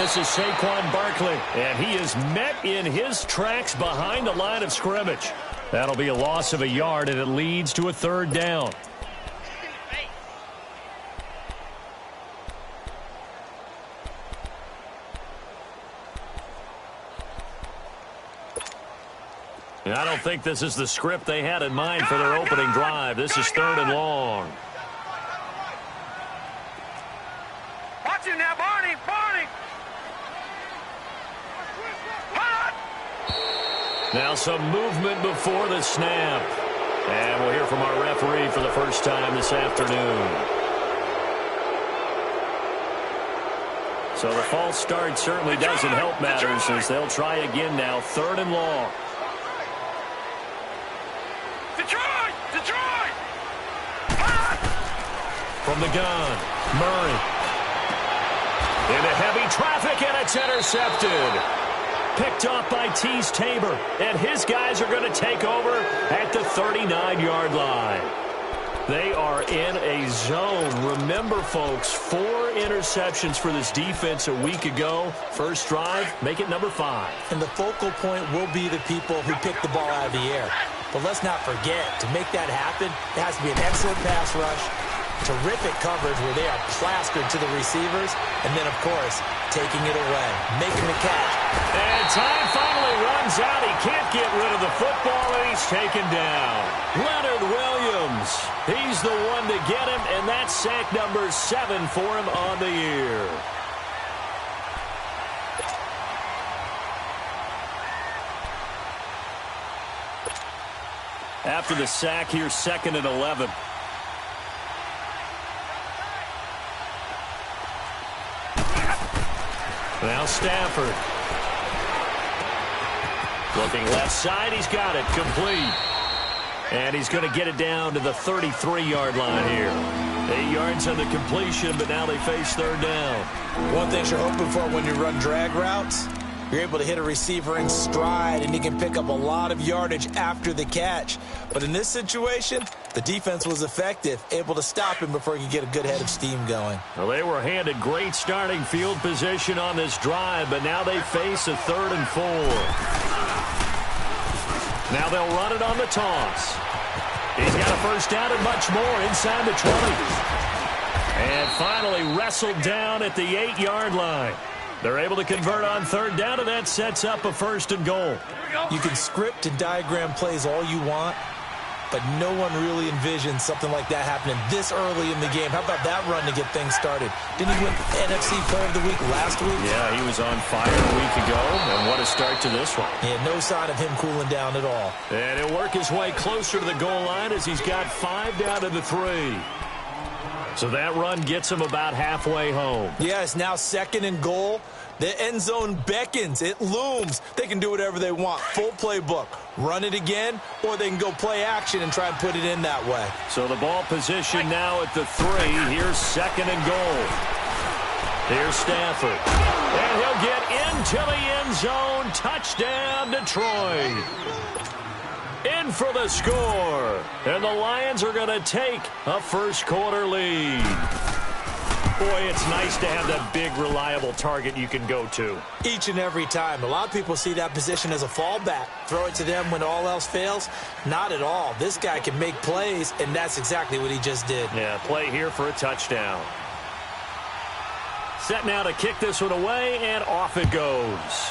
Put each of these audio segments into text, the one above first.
this is Saquon Barkley, and he is met in his tracks behind the line of scrimmage. That'll be a loss of a yard, and it leads to a third down. I don't think this is the script they had in mind for their opening drive. This is third and long. Watch it now, Barney! Now some movement before the snap. And we'll hear from our referee for the first time this afternoon. So the false start certainly doesn't help matters as they'll try again now. Third and long. Detroit! From the gun, Murray. Into heavy traffic, and it's intercepted. Picked off by Tease Tabor, and his guys are going to take over at the 39-yard line. They are in a zone. Remember, folks, 4 interceptions for this defense a week ago. First drive, make it number 5. And the focal point will be the people who pick the ball out of the air. But let's not forget, to make that happen, it has to be an excellent pass rush, terrific coverage where they are plastered to the receivers, and then, of course, taking it away, making the catch. And time finally runs out. He can't get rid of the football, and he's taken down. Leonard Williams, he's the one to get him, and that's sack number 7 for him on the year. After the sack, here's 2nd and 11. Now Stafford. Looking left side, he's got it, complete. And he's going to get it down to the 33-yard line here. 8 yards on the completion, but now they face third down. One thing you're hoping for when you run drag routes, you're able to hit a receiver in stride, and he can pick up a lot of yardage after the catch. But in this situation, the defense was effective, able to stop him before he could get a good head of steam going. Well, they were handed great starting field position on this drive, but now they face a 3rd and 4. Now they'll run it on the toss. He's got a first down and much more inside the 20. And finally wrestled down at the 8-yard line. They're able to convert on third down, and that sets up a 1st and goal. You can script and diagram plays all you want, but no one really envisions something like that happening this early in the game. How about that run to get things started? Didn't he win NFC Player of the Week last week? Yeah, he was on fire a week ago, and what a start to this one. Yeah, no sign of him cooling down at all. And he'll work his way closer to the goal line as he's got 5 down to the 3. So that run gets him about halfway home. Yeah, it's now 2nd and goal. The end zone beckons. It looms. They can do whatever they want. Full playbook. Run it again, or they can go play action and try and put it in that way. So the ball position now at the 3. Here's 2nd and goal. Here's Stafford. And he'll get into the end zone. Touchdown, Detroit. In for the score. And the Lions are going to take a first-quarter lead. Boy, it's nice to have that big, reliable target you can go to. Each and every time. A lot of people see that position as a fallback. Throw it to them when all else fails. Not at all. This guy can make plays, and that's exactly what he just did. Yeah, play here for a touchdown. Set now to kick this one away, and off it goes.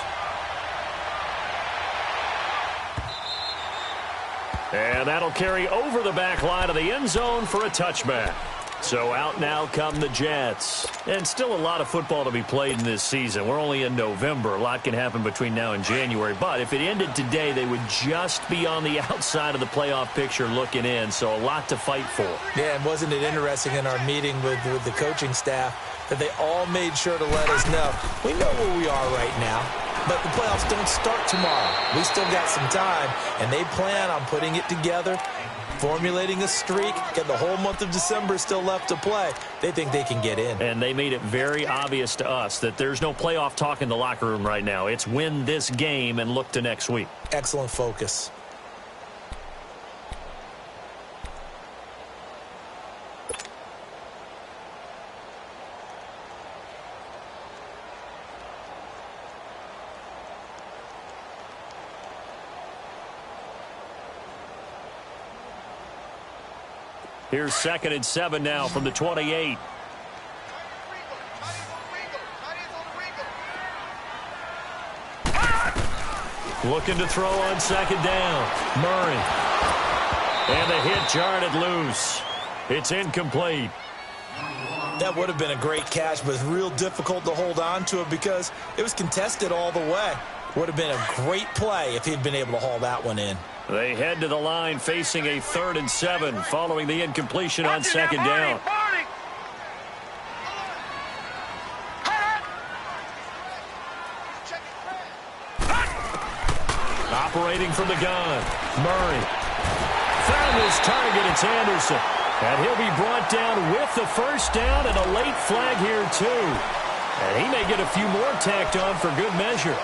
And that'll carry over the back line of the end zone for a touchback. So out now come the Jets. And still a lot of football to be played in this season. We're only in November. A lot can happen between now and January. But if it ended today, they would just be on the outside of the playoff picture looking in. So a lot to fight for. Yeah, and wasn't it interesting in our meeting with the coaching staff that they all made sure to let us know, we know where we are right now, but the playoffs don't start tomorrow. We still got some time, and they plan on putting it together, formulating a streak, get the whole month of December still left to play. They think they can get in. And they made it very obvious to us that there's no playoff talk in the locker room right now. It's win this game and look to next week. Excellent focus. Here's 2nd and 7 now from the 28. Looking to throw on 2nd down. Murray. And the hit jarred it loose. It's incomplete. That would have been a great catch, but it's real difficult to hold on to it because it was contested all the way. Would have been a great play if he'd been able to haul that one in. They head to the line facing a 3rd and 7 following the incompletion on 2nd down. Operating from the gun. Murray. Found his target. It's Anderson. And he'll be brought down with the 1st down and a late flag here, too. And he may get a few more tacked on for good measure.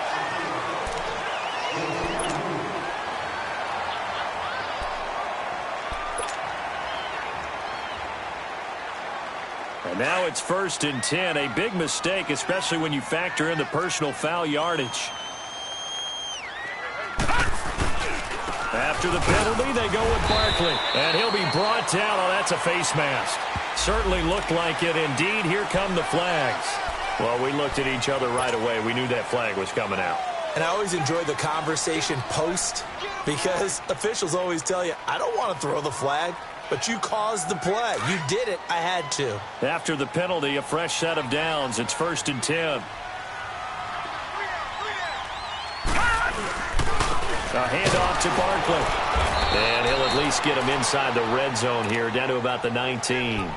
And now it's 1st and 10. A big mistake, especially when you factor in the personal foul yardage. After the penalty, they go with Barkley. And he'll be brought down. Oh, that's a face mask. Certainly looked like it. Indeed, here come the flags. Well, we looked at each other right away. We knew that flag was coming out. And I always enjoy the conversation post because officials always tell you, I don't want to throw the flag, but you caused the play. You did it. I had to. After the penalty, a fresh set of downs. It's 1st and 10. A handoff to Barkley. And he'll at least get him inside the red zone here, down to about the 19.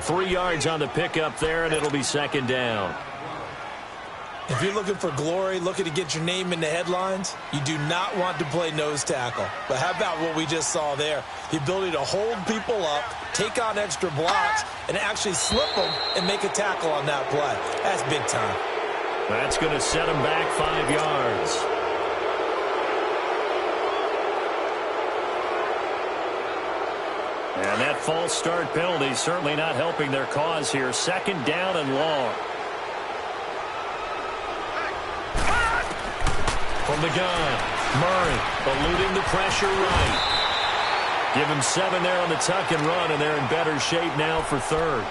3 yards on the pickup there, and it'll be 2nd down. If you're looking for glory, looking to get your name in the headlines, you do not want to play nose tackle. But how about what we just saw there? The ability to hold people up, take on extra blocks, and actually slip them and make a tackle on that play. That's big time. That's going to set him back 5 yards. And that false start penalty certainly not helping their cause here. 2nd down and long. From the gun, Murray eluding the pressure right. Give him 7 there on the tuck and run, and they're in better shape now for 3rd.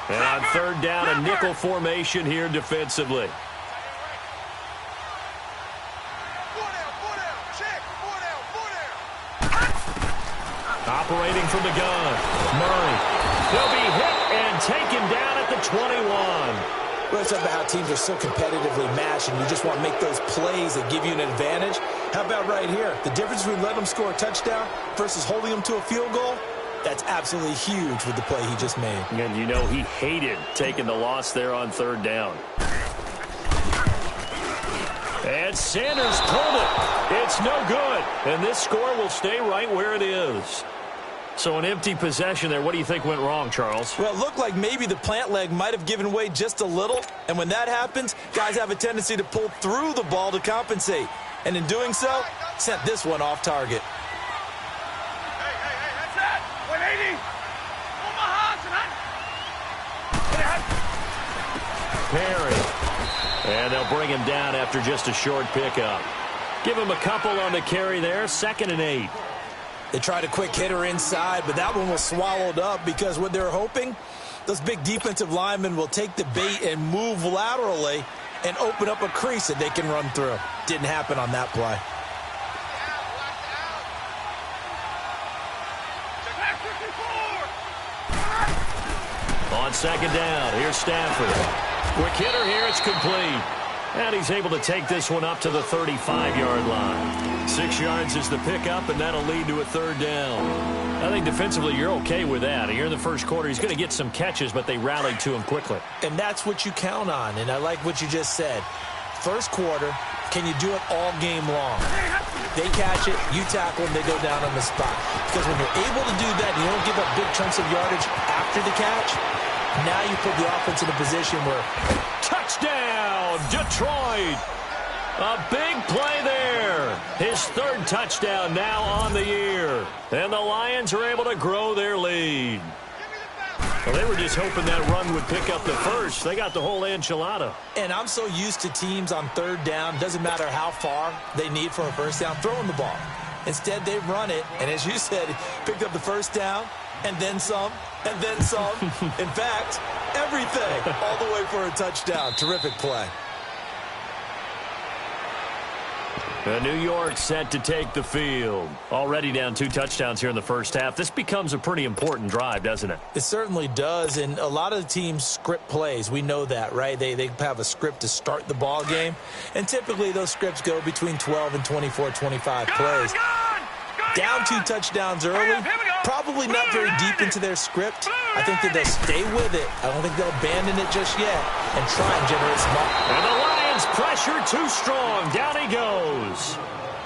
And on 3rd down, a nickel formation here defensively. Operating from the gun, Murray. He'll be hit and taken down at the 21. Well, it's about how teams are so competitively matched, and you just want to make those plays that give you an advantage. How about right here? The difference between letting them score a touchdown versus holding them to a field goal, that's absolutely huge with the play he just made. And you know he hated taking the loss there on 3rd down. And Sanders pulled it. It's no good. And this score will stay right where it is. So an empty possession there. What do you think went wrong, Charles? Well, it looked like maybe the plant leg might have given way just a little. And when that happens, guys have a tendency to pull through the ball to compensate. And in doing so, sent this one off target. Hey, that's that. 180. Perry. And they'll bring him down after just a short pickup. Give him a couple on the carry there. 2nd and 8. They tried a quick hitter inside, but that one was swallowed up because what they're hoping, those big defensive linemen will take the bait and move laterally and open up a crease that they can run through. Didn't happen on that play. On 2nd down, here's Stafford. Quick hitter here, it's complete. And he's able to take this one up to the 35-yard line. 6 yards is the pickup, and that'll lead to a 3rd down. I think defensively you're okay with that. Here in the first quarter, he's going to get some catches, but they rallied to him quickly. And that's what you count on, and I like what you just said. First quarter, can you do it all game long? They catch it, you tackle them, they go down on the spot. Because when you're able to do that and you don't give up big chunks of yardage after the catch, now you put the offense in a position where... Touchdown, Detroit! A big play there. His 3rd touchdown now on the year. And the Lions are able to grow their lead. Well, they were just hoping that run would pick up the first. They got the whole enchilada. And I'm so used to teams on third down, doesn't matter how far they need for a first down, throwing the ball. Instead, they run it, and as you said, picked up the first down, and then some, and then some. In fact, everything, all the way for a touchdown. Terrific play. New York set to take the field. Already down 2 touchdowns here in the first half. This becomes a pretty important drive, doesn't it? It certainly does, and a lot of the teams script plays. We know that, right? They have a script to start the ball game, and typically those scripts go between 12 and 24, 25 plays. Down 2 touchdowns early, probably not very deep into their script. I think that they'll stay with it. I don't think they'll abandon it just yet and try and generate some offense. And the Lions pressure too strong. Down he goes.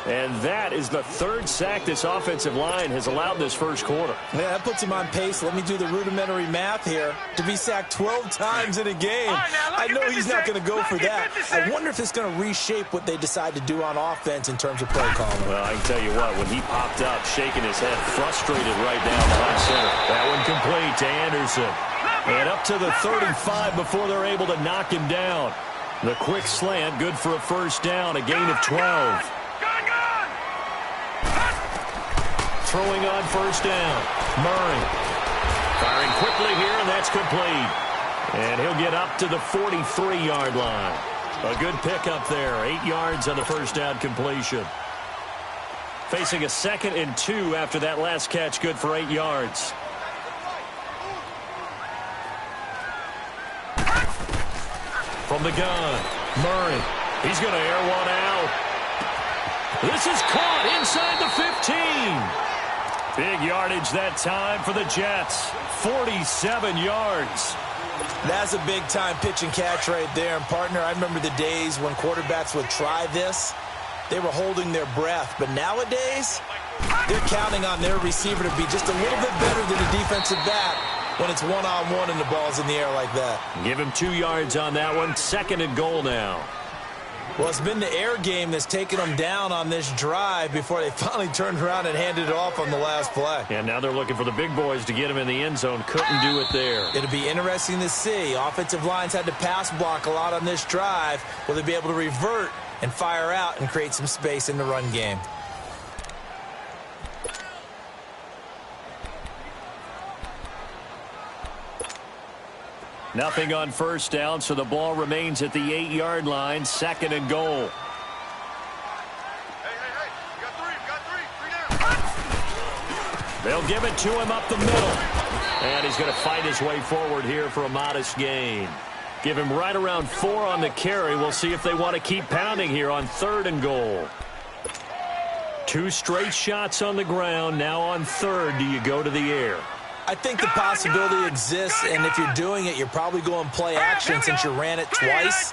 And that is the 3rd sack this offensive line has allowed this first quarter. Yeah, that puts him on pace. Let me do the rudimentary math here. To be sacked 12 times in a game. I know he's not going to go for that. I wonder if it's going to reshape what they decide to do on offense in terms of play calling. Well, I can tell you what, when he popped up, shaking his head, frustrated right down behind center. That one complete to Anderson. And up to the 35 before they're able to knock him down. The quick slant, good for a first down, a gain of 12. Throwing on first down. Murray. Firing quickly here, and that's complete. And he'll get up to the 43-yard line. A good pickup there. 8 yards on the first down completion. Facing a 2nd and 2 after that last catch, good for 8 yards. From the gun, Murray. He's going to air one out. This is caught inside the 15. Big yardage that time for the Jets. 47 yards. That's a big-time pitch and catch right there. And, partner, I remember the days when quarterbacks would try this. They were holding their breath. But nowadays, they're counting on their receiver to be just a little bit better than the defensive back when it's one-on-one and the ball's in the air like that. Give him 2 yards on that one. 2nd and goal now. Well, it's been the air game that's taken them down on this drive before they finally turned around and handed it off on the last play. And now they're looking for the big boys to get him in the end zone. Couldn't do it there. It'll be interesting to see. Offensive lines had to pass block a lot on this drive. Will they be able to revert and fire out and create some space in the run game? Nothing on first down, so the ball remains at the 8-yard line. 2nd and goal. Hey, you got three down. They'll give it to him up the middle. And he's going to fight his way forward here for a modest gain. Give him right around 4 on the carry. We'll see if they want to keep pounding here on 3rd and goal. 2 straight shots on the ground. Now on 3rd, do you go to the air? I think the possibility exists, and if you're doing it, you're probably going play action since you ran it twice.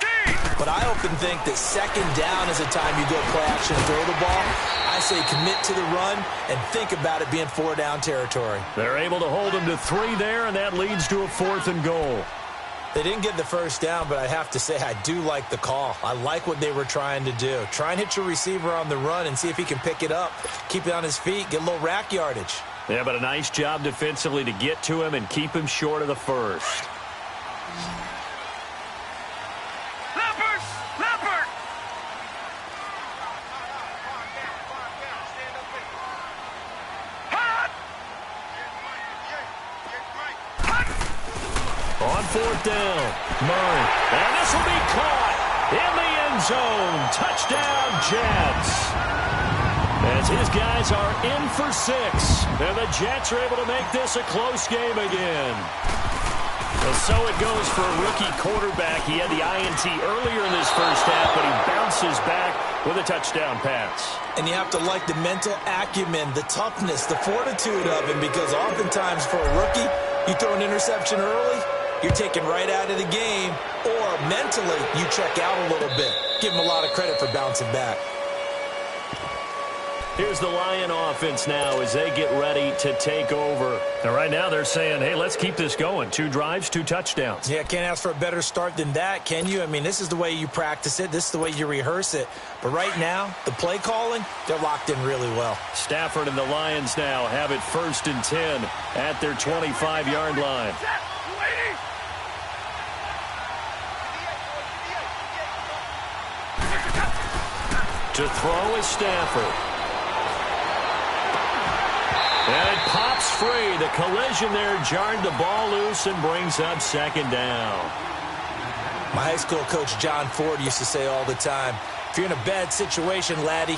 But I often think that 2nd down is a time you go play action and throw the ball. I say commit to the run and think about it being 4-down territory. They're able to hold him to 3 there, and that leads to a 4th and goal. They didn't get the first down, but I have to say I do like the call. I like what they were trying to do. Try and hit your receiver on the run and see if he can pick it up, keep it on his feet, get a little rack yardage. Yeah, but a nice job defensively to get to him and keep him short of the first. Leopard! On 4th down, Murray. And this will be caught in the end zone. Touchdown, Jets. As his guys are in for 6. And the Jets are able to make this a close game again. Well, so it goes for a rookie quarterback. He had the INT earlier in this first half, but he bounces back with a touchdown pass. And you have to like the mental acumen, the toughness, the fortitude of him, because oftentimes for a rookie, you throw an interception early, you're taken right out of the game, or mentally you check out a little bit. Give him a lot of credit for bouncing back. Here's the Lion offense now as they get ready to take over. And right now they're saying, hey, let's keep this going. 2 drives, 2 touchdowns. Yeah, can't ask for a better start than that, can you? I mean, this is the way you practice it. This is the way you rehearse it. But right now, the play calling, they're locked in really well. Stafford and the Lions now have it 1st and 10 at their 25-yard line. To throw is Stafford. And it pops free. The collision there jarred the ball loose and brings up second down. My high school coach, John Ford, used to say all the time, if you're in a bad situation, laddie,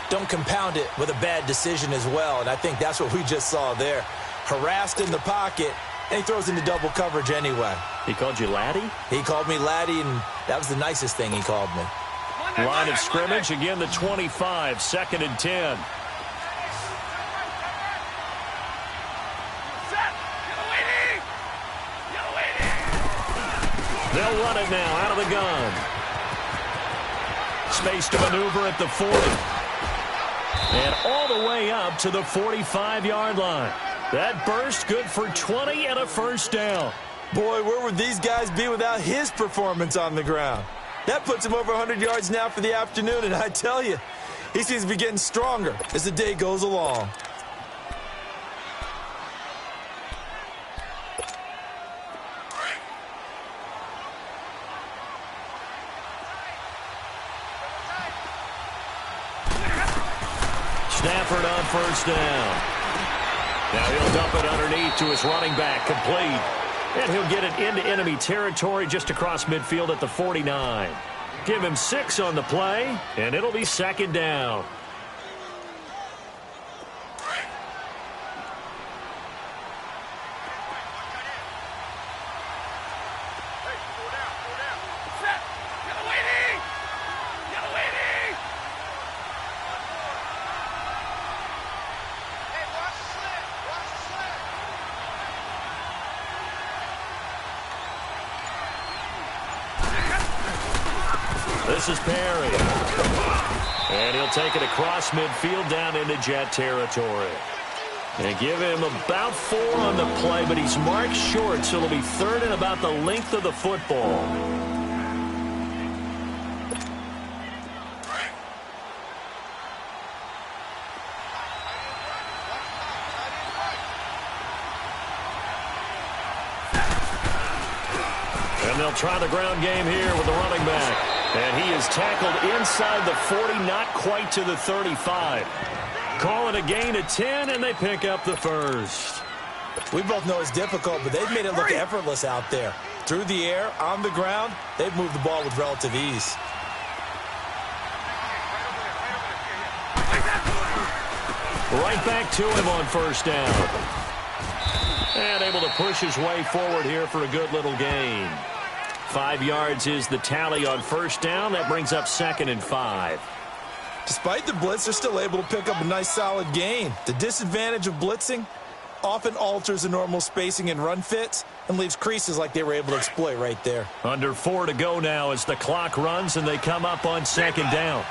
don't compound it with a bad decision as well. And I think that's what we just saw there. Harassed in the pocket, and he throws into double coverage anyway. He called you laddie? He called me laddie, and that was the nicest thing he called me. Line of scrimmage, again the 25, 2nd and 10. They'll run it now out of the gun. Space to maneuver at the 40. And all the way up to the 45-yard line. That burst good for 20 and a first down. Boy, where would these guys be without his performance on the ground? That puts him over 100 yards now for the afternoon, and I tell you, he seems to be getting stronger as the day goes along. Stafford on first down. Now he'll dump it underneath to his running back, complete. And he'll get it into enemy territory just across midfield at the 49. Give him 6 on the play, and it'll be second down. This is Perry. And he'll take it across midfield down into Jet territory. And give him about 4 on the play, but he's marked short, so it'll be 3rd and about the length of the football. And they'll try the ground game here with the running back. And he is tackled inside the 40, not quite to the 35. Call it a gain of 10, and they pick up the first. We both know it's difficult, but they've made it look effortless out there. Through the air, on the ground, they've moved the ball with relative ease. Right back to him on first down. And able to push his way forward here for a good little gain. 5 yards is the tally on first down. That brings up 2nd and 5. Despite the blitz, they're still able to pick up a nice solid gain. The disadvantage of blitzing often alters the normal spacing and run fits and leaves creases like they were able to exploit right there. Under 4 to go now as the clock runs and they come up on second down.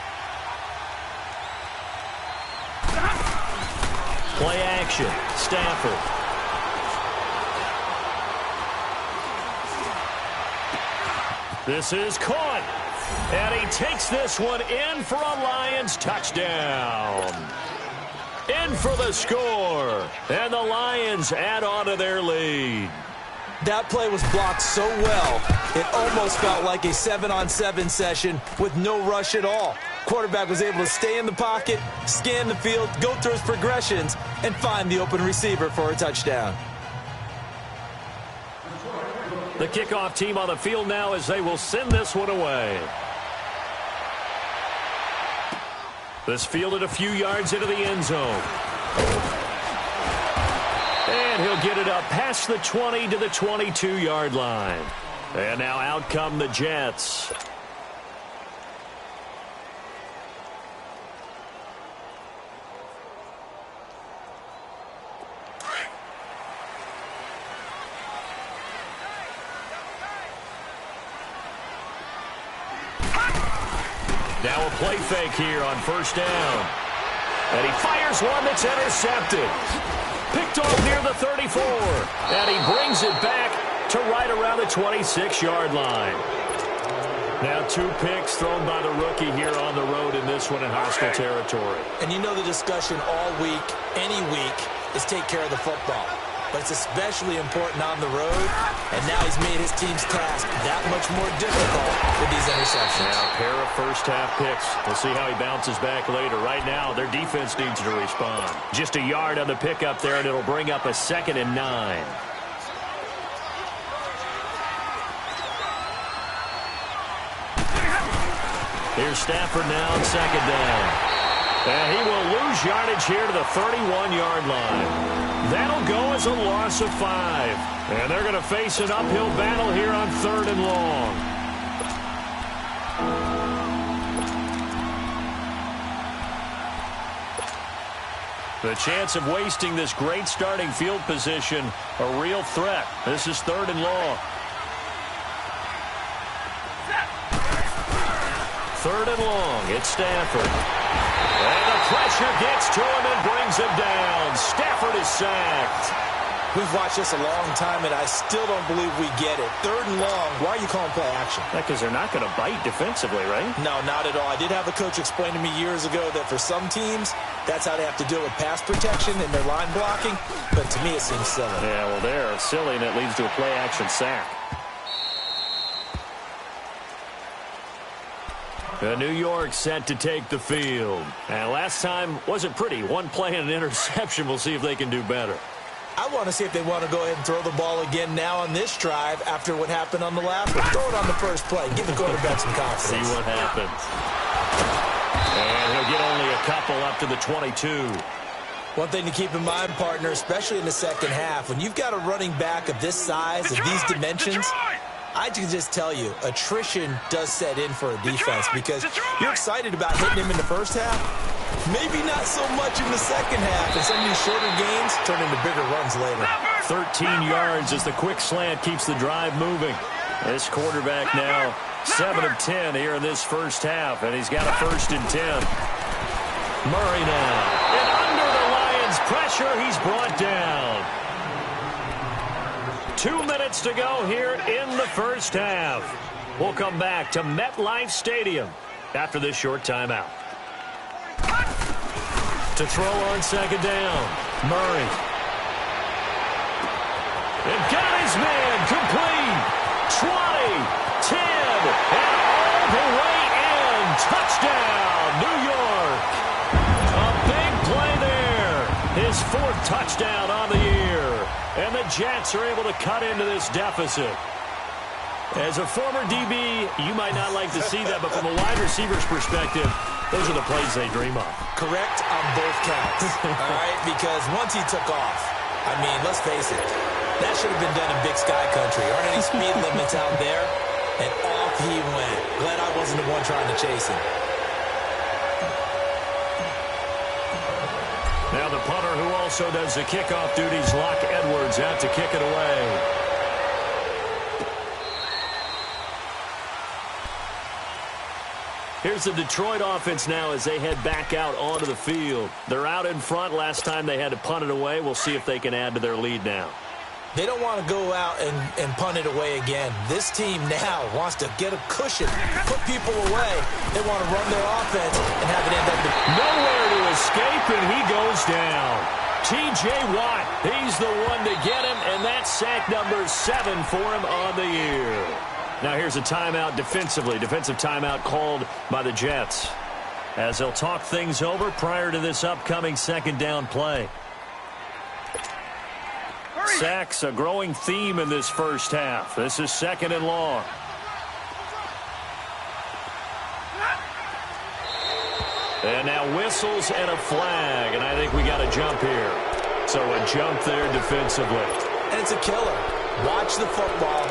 Play action. Stafford. This is caught. And he takes this one in for a Lions touchdown. In for the score. And the Lions add on to their lead. That play was blocked so well, it almost felt like a 7-on-7 session with no rush at all. Quarterback was able to stay in the pocket, scan the field, go through his progressions, and find the open receiver for a touchdown. The kickoff team on the field now as they will send this one away. This fielded a few yards into the end zone. And he'll get it up past the 20 to the 22-yard line. And now out come the Jets. Now a play fake here on first down. And he fires one that's intercepted. Picked off near the 34. And he brings it back to right around the 26-yard line. Now 2 picks thrown by the rookie here on the road in this one in hostile territory. And you know the discussion all week, any week, is take care of the football. but it's especially important on the road, and now he's made his team's task that much more difficult with these interceptions. Now, a pair of first-half picks. We'll see how he bounces back later. Right now, their defense needs to respond. Just a yard on the pickup there, and it'll bring up a 2nd and 9. Here's Stafford now on 2nd down. And he will lose yardage here to the 31-yard line. That'll go as a loss of 5. And they're going to face an uphill battle here on 3rd and long. The chance of wasting this great starting field position, a real threat. This is 3rd and long. 3rd and long. It's Stafford. And the pressure gets to him and brings him down. Stafford is sacked. We've watched this a long time, and I still don't believe we get it. 3rd and long. Why are you calling play action? Because they're not going to bite defensively, right? No, not at all. I did have a coach explain to me years ago that for some teams, that's how they have to deal with pass protection and their line blocking. But to me, it seems silly. Yeah, well, they're silly, and it leads to a play action sack. New York set to take the field. And last time wasn't pretty. One play and an interception. We'll see if they can do better. I want to see if they want to go ahead and throw the ball again now on this drive after what happened on the last one. Throw it on the first play. Give the quarterback some confidence. See what happens. And he'll get only a couple up to the 22. One thing to keep in mind, partner, especially in the second half, when you've got a running back of this size, of these dimensions, I can just tell you, attrition does set in for a defense because you're excited about hitting him in the first half. Maybe not so much in the second half, and some of these shorter gains turn into bigger runs later. 13 yards as the quick slant keeps the drive moving. This quarterback now 7 of 10 here in this first half, and he's got a 1st and 10. Murray now. And under the Lions' pressure, he's brought down. 2 minutes to go here in the first half. We'll come back to MetLife Stadium after this short timeout. To throw on 2nd down, Murray. And got his man complete. 20, 10, and all the way in. Touchdown, New York. A big play there. His 4th touchdown on the year. And the Jets are able to cut into this deficit. As a former DB, you might not like to see that, but from a wide receiver's perspective, those are the plays they dream of. Correct on both counts, all right? Because once he took off, I mean, let's face it, that should have been done in Big Sky Country. Aren't any speed limits out there? And off he went. Glad I wasn't the one trying to chase him. Now the punter who also does the kickoff duties, Locke Edwards, out to kick it away. Here's the Detroit offense now as they head back out onto the field. They're out in front. Last time they had to punt it away. We'll see if they can add to their lead now. They don't want to go out and punt it away again. This team now wants to get a cushion, put people away. They want to run their offense and have it end up. Nowhere to escape, and he goes down. T.J. Watt, he's the one to get him, and that's sack number 7 for him on the year. Now here's a timeout defensively. Defensive timeout called by the Jets as they'll talk things over prior to this upcoming 2nd down play. Sacks, a growing theme in this first half. This is 2nd and long. And now whistles and a flag, and I think we got a jump here. So a jump there defensively. And it's a killer. Watch the football.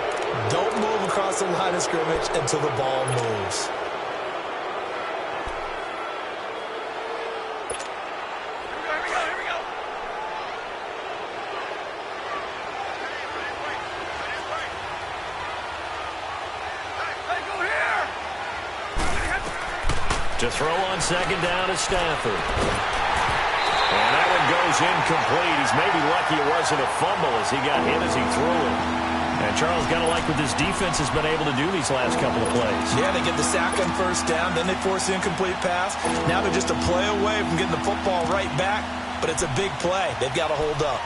Don't move across the line of scrimmage until the ball moves. To throw on 2nd down is Stafford. And that one goes incomplete. He's maybe lucky it wasn't a fumble as he got hit as he threw it. And Charles, got to like what this defense has been able to do these last couple of plays. Yeah, they get the sack on 1st down, then they force the incomplete pass. Now they're just a play away from getting the football right back, but it's a big play. They've got to hold up.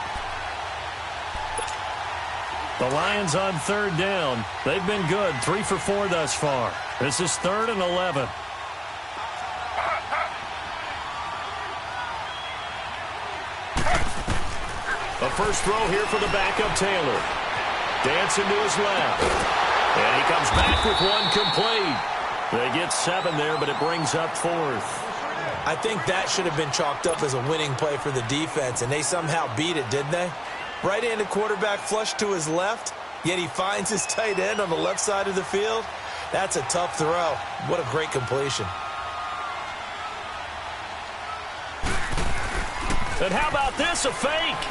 The Lions on third down. They've been good, 3 for 4 thus far. This is 3rd and 11. A first throw here for the backup Taylor. Dancing to his left. And he comes back with one complete. They get 7 there, but it brings up 4th. I think that should have been chalked up as a winning play for the defense, and they somehow beat it, didn't they? Right-handed quarterback flushed to his left, yet he finds his tight end on the left side of the field. That's a tough throw. What a great completion. And how about this, a fake?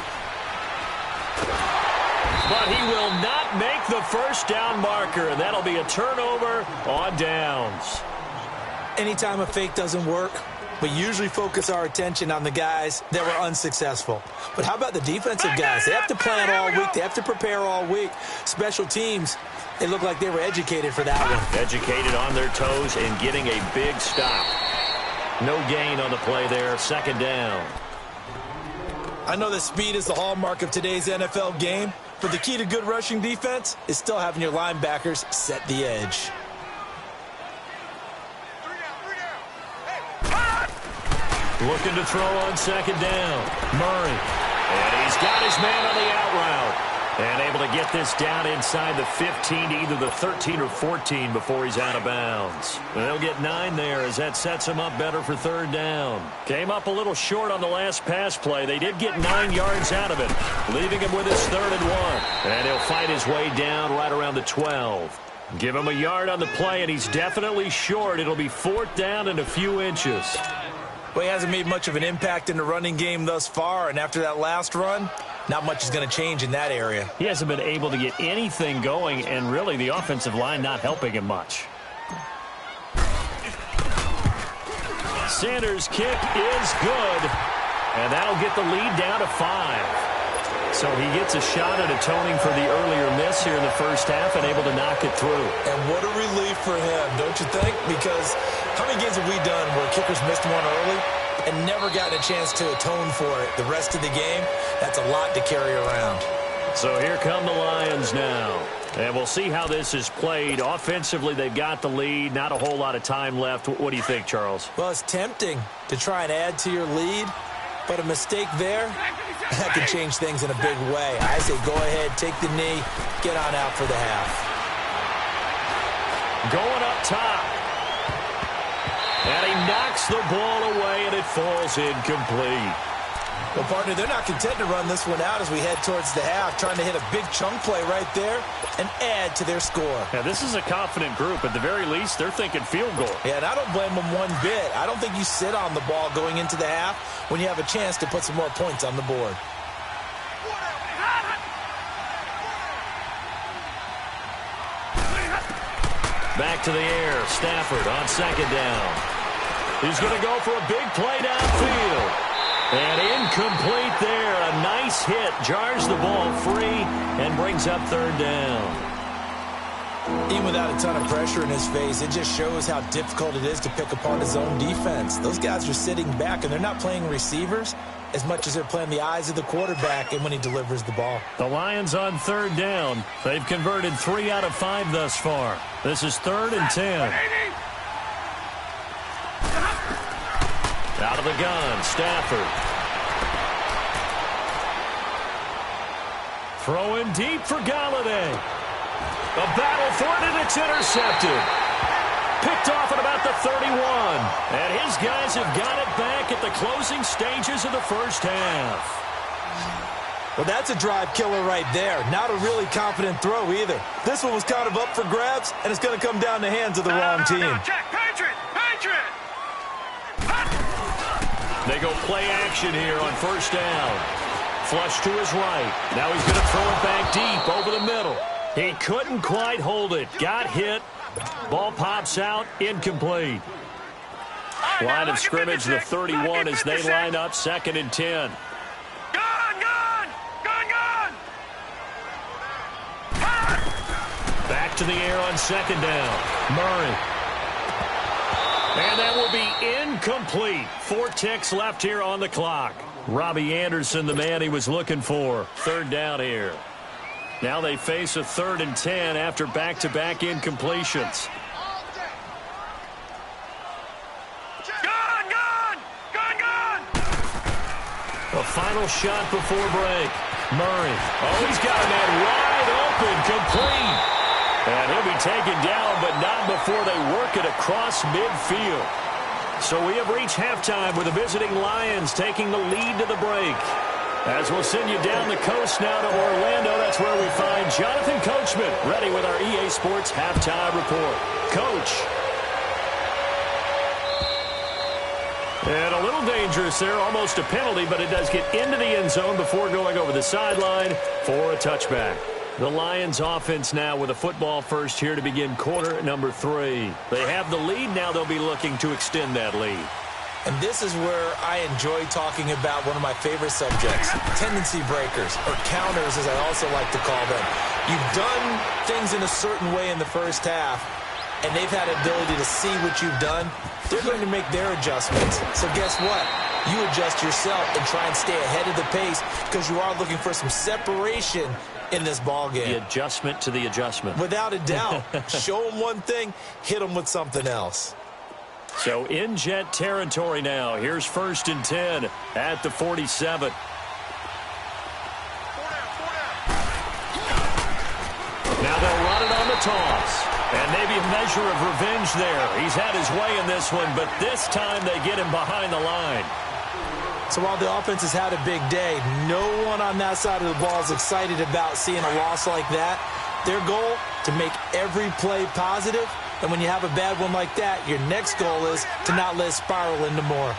But he will not make the first down marker, and that'll be a turnover on downs. Anytime a fake doesn't work, we usually focus our attention on the guys that were unsuccessful. But how about the defensive guys? They have to plan all week. They have to prepare all week. Special teams, they look like they were educated for that one. Educated on their toes and getting a big stop. No gain on the play there, 2nd down. I know that speed is the hallmark of today's NFL game, but the key to good rushing defense is still having your linebackers set the edge. Looking to throw on 2nd down. Murray. And he's got his man on the out route. And able to get this down inside the 15 to either the 13 or 14 before he's out of bounds. They'll get 9 there as that sets him up better for 3rd down. Came up a little short on the last pass play. They did get 9 yards out of it, leaving him with his 3rd and 1. And he'll fight his way down right around the 12. Give him a yard on the play, and he's definitely short. It'll be 4th down and a few inches. Well, he hasn't made much of an impact in the running game thus far, and after that last run, not much is going to change in that area. He hasn't been able to get anything going, and really the offensive line not helping him much. Sanders' kick is good, and that'll get the lead down to 5. So he gets a shot at atoning for the earlier miss here in the first half and able to knock it through. And what a relief for him, don't you think? Because how many games have we done where kickers missed one early and never gotten a chance to atone for it the rest of the game? That's a lot to carry around. So here come the Lions now. And we'll see how this is played. Offensively, they've got the lead. Not a whole lot of time left. What do you think, Charles? Well, it's tempting to try and add to your lead, but a mistake there, that could change things in a big way. I say go ahead, take the knee, get on out for the half. Going up top. And he knocks the ball away, and it falls incomplete. Well, partner, they're not content to run this one out as we head towards the half, trying to hit a big chunk play right there and add to their score. Yeah, this is a confident group. At the very least, they're thinking field goal. Yeah, and I don't blame them one bit. I don't think you sit on the ball going into the half when you have a chance to put some more points on the board. Back to the air. Stafford on 2nd down. He's going to go for a big play downfield. And incomplete there. A nice hit. Jars the ball free and brings up 3rd down. Even without a ton of pressure in his face, it just shows how difficult it is to pick apart his own defense. Those guys are sitting back, and they're not playing receivers as much as they're playing the eyes of the quarterback and when he delivers the ball. The Lions on 3rd down. They've converted 3 out of 5 thus far. This is 3rd and 10. Out of the gun, Stafford. Throwing deep for Galladay. A battle for it, and it's intercepted. Picked off at about the 31. And his guys have got it back at the closing stages of the first half. Well, that's a drive killer right there. Not a really confident throw either. This one was kind of up for grabs, and it's going to come down the hands of the wrong team. Check, Patriot! They go play action here on 1st down. Flush to his right. Now he's going to throw it back deep over the middle. He couldn't quite hold it. Got hit. Ball pops out. Incomplete. Line of scrimmage, the 31 as they line up 2nd and 10. Back to the air on 2nd down. Murray. And that will be incomplete. 4 ticks left here on the clock. Robbie Anderson, the man he was looking for. 3rd down here. Now they face a 3rd and 10 after back-to-back incompletions. A final shot before break. Murray. Oh, he's got a man wide open, complete. And he'll be taken down, but not before they work it across midfield. So we have reached halftime with the visiting Lions taking the lead to the break. As we'll send you down the coast now to Orlando, that's where we find Jonathan Coachman ready with our EA Sports halftime report. Coach. And a little dangerous there, almost a penalty, but it does get into the end zone before going over the sideline for a touchback. The Lions offense now with a football first here to begin quarter number 3. They have the lead. Now they'll be looking to extend that lead. And this is where I enjoy talking about one of my favorite subjects, tendency breakers, or counters as I also like to call them. You've done things in a certain way in the first half, and they've had the ability to see what you've done. They're going to make their adjustments. So guess what? You adjust yourself and try and stay ahead of the pace because you are looking for some separation in this ball game. The adjustment to the adjustment. Without a doubt. Show them one thing, hit them with something else. So in Jet territory now. Here's 1st and 10 at the 47. Now they'll run it on the toss. And maybe a measure of revenge there. He's had his way in this one, but this time they get him behind the line. So while the offense has had a big day, no one on that side of the ball is excited about seeing a loss like that. Their goal, to make every play positive. And when you have a bad one like that, your next goal is to not let it spiral into more.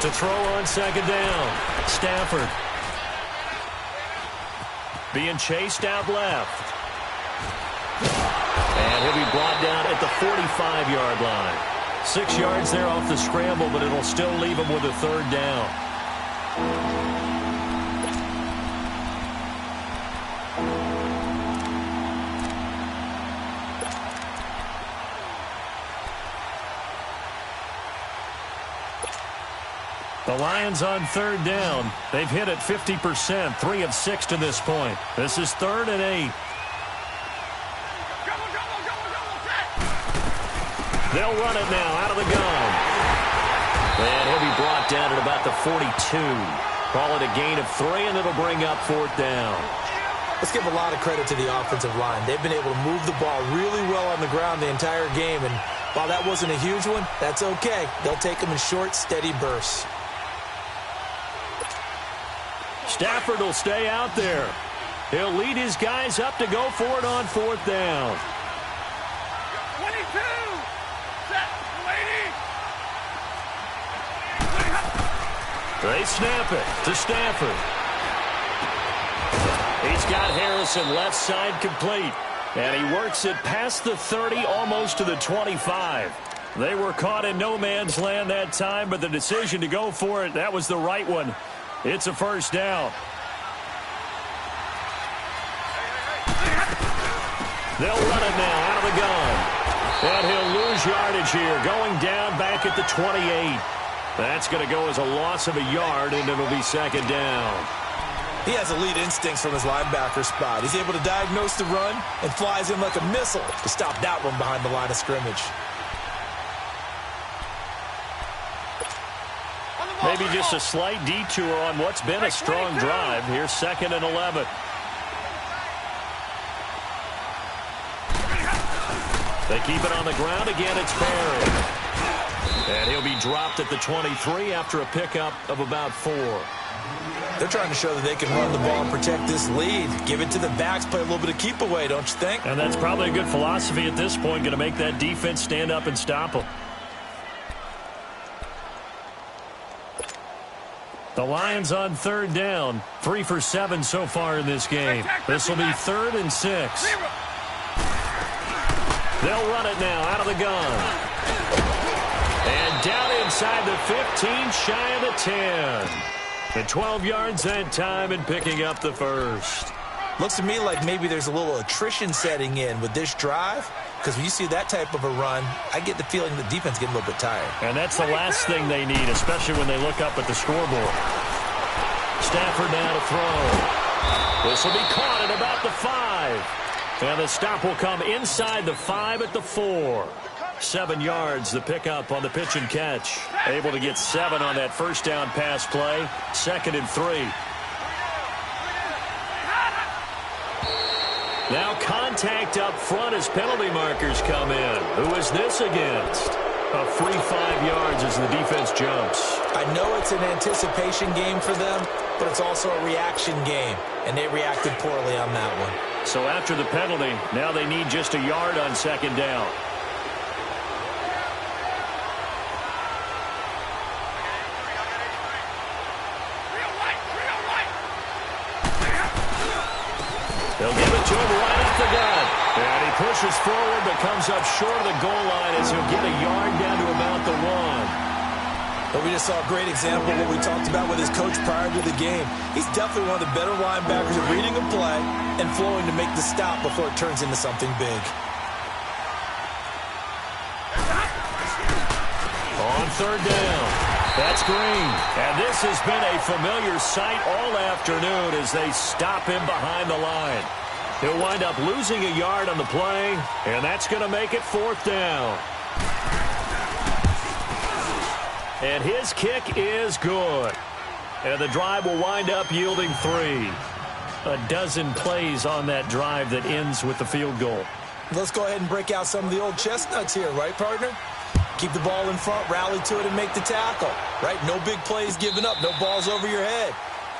To throw on 2nd down. Stafford. Being chased out left. And he'll be brought down at the 45-yard line. 6 yards there off the scramble, but it'll still leave him with a 3rd down. The Lions on 3rd down. They've hit it 50%, 3 of 6 to this point. This is 3rd and 8. They'll run it now out of the gun. And he'll be brought down at about the 42. Call it a gain of 3, and it'll bring up 4th down. Let's give a lot of credit to the offensive line. They've been able to move the ball really well on the ground the entire game. And while that wasn't a huge one, that's okay. They'll take them in short, steady bursts. Stafford will stay out there. He'll lead his guys up to go for it on 4th down. 22! Set! Lady! They snap it to Stafford. He's got Harrison left side complete. And he works it past the 30, almost to the 25. They were caught in no man's land that time, but the decision to go for it, that was the right one. It's a 1st down. They'll run it now out of the gun. And he'll lose yardage here, going down back at the 28. That's going to go as a loss of a yard, and it'll be 2nd down. He has elite instincts from his linebacker spot. He's able to diagnose the run and flies in like a missile to stop that one behind the line of scrimmage. Maybe just a slight detour on what's been a strong drive. Here's 2nd and 11. They keep it on the ground again. It's Perry. And he'll be dropped at the 23 after a pickup of about 4. They're trying to show that they can run the ball and protect this lead. Give it to the backs, play a little bit of keep away, don't you think? And that's probably a good philosophy at this point, going to make that defense stand up and stop them. The Lions on 3rd down, 3 for 7 so far in this game. This will be 3rd and 6. They'll run it now out of the gun. And down in inside the 15, shy of the 10. And 12 yards that time and picking up the first. Looks to me like maybe there's a little attrition setting in with this drive, because when you see that type of a run, I get the feeling the defense getting a little bit tired. And that's the last thing they need, especially when they look up at the scoreboard. Stafford now to throw. This will be caught at about the 5. And the stop will come inside the 5 at the 4. 7 yards, the pickup on the pitch and catch. Able to get 7 on that first down pass play. 2nd and 3. Now contact up front as penalty markers come in. Who is this against? A free 5 yards as the defense jumps. I know it's an anticipation game for them, but it's also a reaction game, and they reacted poorly on that one. So after the penalty, now they need just a yard on 2nd down. They'll give it to him right off the gut. And he pushes forward but comes up short of the goal line as he'll get a yard down to about the 1. But we just saw a great example of what we talked about with his coach prior to the game. He's definitely one of the better linebackers at reading a play and flowing to make the stop before it turns into something big. On 3rd down. That's Green. And this has been a familiar sight all afternoon as they stop him behind the line. He'll wind up losing a yard on the play, and that's going to make it 4th down. And his kick is good. And the drive will wind up yielding 3. A dozen plays on that drive that ends with the field goal. Let's go ahead and break out some of the old chestnuts here, right, partner? Keep the ball in front, rally to it, and make the tackle, right? No big plays given up, no balls over your head.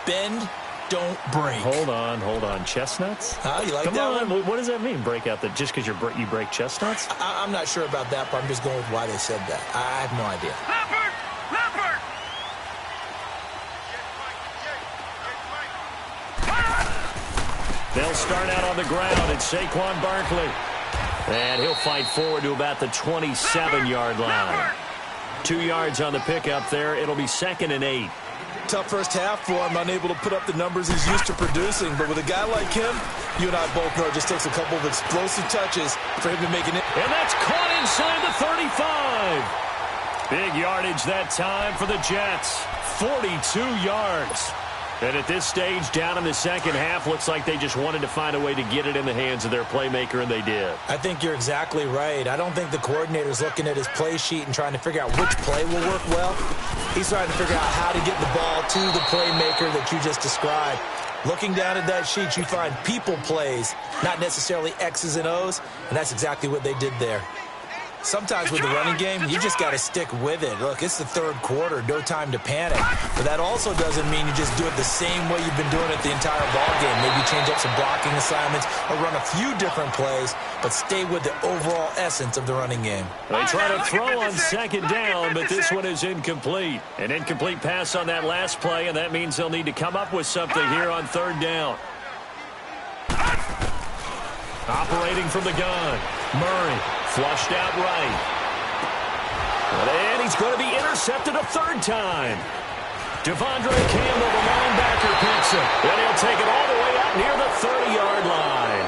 Bend, don't break. Hold on. Chestnuts? You like Come that on. one? What does that mean, break out? That just because you break chestnuts? I'm not sure about that, but I'm just going with why they said that. I have no idea. They'll start out on the ground. It's Saquon Barkley. And he'll fight forward to about the 27-yard line. 2 yards on the pickup there. It'll be 2nd and 8. Tough first half for him, unable to put up the numbers he's used to producing. But with a guy like him, you and I both know it just takes a couple of explosive touches for him to make it. And that's caught inside the 35. Big yardage that time for the Jets. 42 yards. And at this stage, down in the second half, looks like they just wanted to find a way to get it in the hands of their playmaker, and they did. I think you're exactly right. I don't think the coordinator's looking at his play sheet and trying to figure out which play will work well. He's trying to figure out how to get the ball to the playmaker that you just described. Looking down at that sheet, you find people plays, not necessarily X's and O's, and that's exactly what they did there. Sometimes with the running game, you just got to stick with it. Look, it's the 3rd quarter, no time to panic. But that also doesn't mean you just do it the same way you've been doing it the entire ball game. Maybe change up some blocking assignments or run a few different plays, but stay with the overall essence of the running game. They try to throw on 2nd down, but this one is incomplete. An incomplete pass on that last play, and that means they'll need to come up with something here on 3rd down. Operating from the gun, Murray flushed out right. And he's going to be intercepted a 3rd time. Devondre Campbell, the linebacker, picks him. And he'll take it all the way out near the 30-yard line.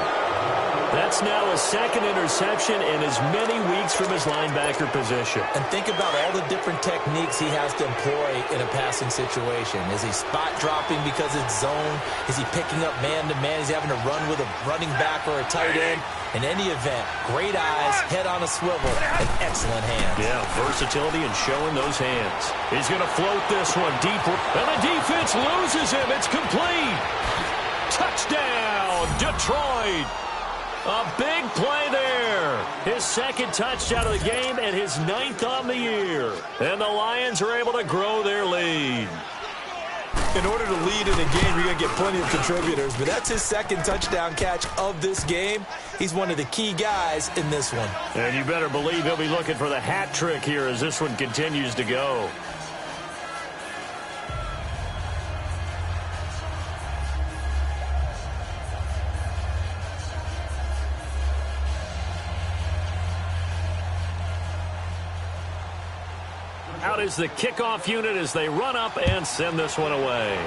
That's now a 2nd interception in as many weeks from his linebacker position. And think about all the different techniques he has to employ in a passing situation. Is he spot dropping because it's zone? Is he picking up man-to-man? Is he having to run with a running back or a tight end? In any event, great eyes, head on a swivel, and excellent hands. Yeah, versatility and showing those hands. He's going to float this one deep. And the defense loses him. It's complete. Touchdown, Detroit. A big play there. His 2nd touchdown of the game and his 9th on the year. And the Lions are able to grow their lead. In order to lead in a game, you're going to get plenty of contributors, but that's his 2nd touchdown catch of this game. He's one of the key guys in this one. And you better believe he'll be looking for the hat trick here as this one continues to go. Out is the kickoff unit as they run up and send this one away.